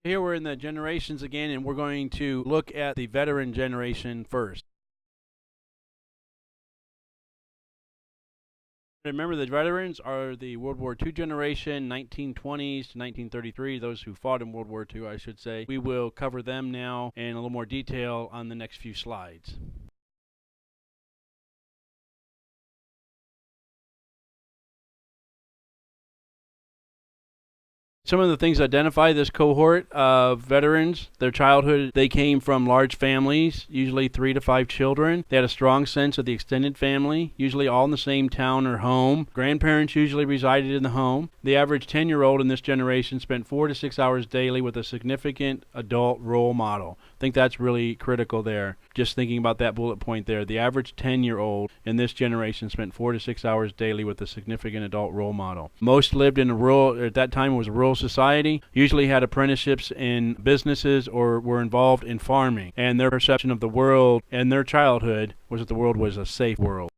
Here we're in the generations again, and we're going to look at the veteran generation first. Remember, the veterans are the World War II generation, 1920s to 1933, those who fought in World War II, I should say. We will cover them now in a little more detail on the next few slides. Some of the things that identify this cohort of veterans: their childhood, they came from large families, usually 3 to 5 children. They had a strong sense of the extended family, usually all in the same town or home. Grandparents usually resided in the home. The average 10-year-old in this generation spent 4 to 6 hours daily with a significant adult role model. I think that's really critical there. Just thinking about that bullet point there. The average 10-year-old in this generation spent 4 to 6 hours daily with a significant adult role model. Most lived in a rural, at that time it was a rural society, usually had apprenticeships in businesses or were involved in farming. And their perception of the world and their childhood was that the world was a safe world.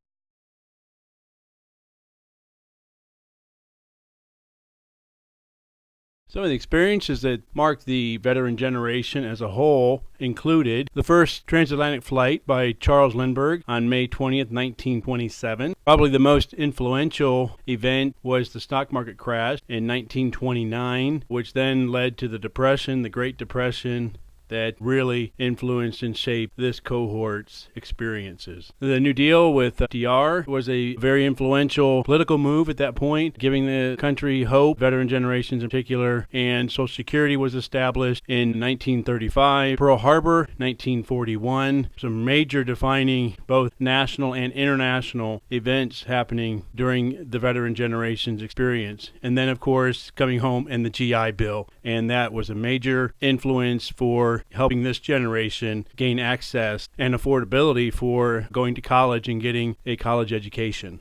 Some of the experiences that marked the veteran generation as a whole included the first transatlantic flight by Charles Lindbergh on May 20th, 1927. Probably the most influential event was the stock market crash in 1929, which then led to the Depression, the Great Depression, that really influenced and shaped this cohort's experiences. The New Deal with FDR was a very influential political move at that point, giving the country hope, veteran generations in particular, and Social Security was established in 1935. Pearl Harbor, 1941, some major defining both national and international events happening during the veteran generation's experience. And then, of course, coming home and the GI Bill, and that was a major influence for helping this generation gain access and affordability for going to college and getting a college education.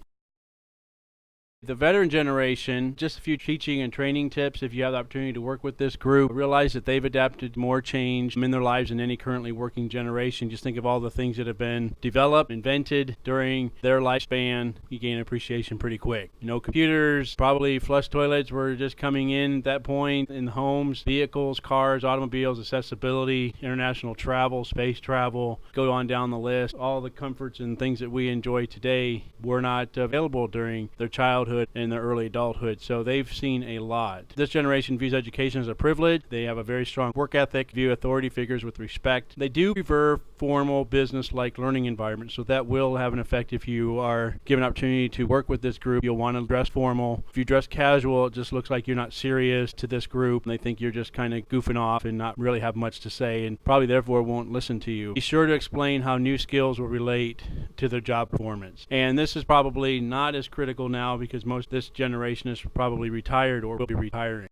The veteran generation, just a few teaching and training tips if you have the opportunity to work with this group. Realize that they've adapted more change in their lives than any currently working generation. Just think of all the things that have been developed, invented during their lifespan. You gain appreciation pretty quick. No computers, probably flush toilets were just coming in at that point in homes, vehicles, cars, automobiles, accessibility, international travel, space travel, go on down the list. All the comforts and things that we enjoy today were not available during their childhood and their early adulthood, so they've seen a lot. This generation views education as a privilege. They have a very strong work ethic, view authority figures with respect. They do prefer formal business-like learning environments, so that will have an effect if you are given an opportunity to work with this group. You'll want to dress formal. If you dress casual, it just looks like you're not serious to this group, and they think you're just kind of goofing off and not really have much to say, and probably therefore won't listen to you. Be sure to explain how new skills will relate to their job performance. And this is probably not as critical now because most of this generation is probably retired or will be retiring.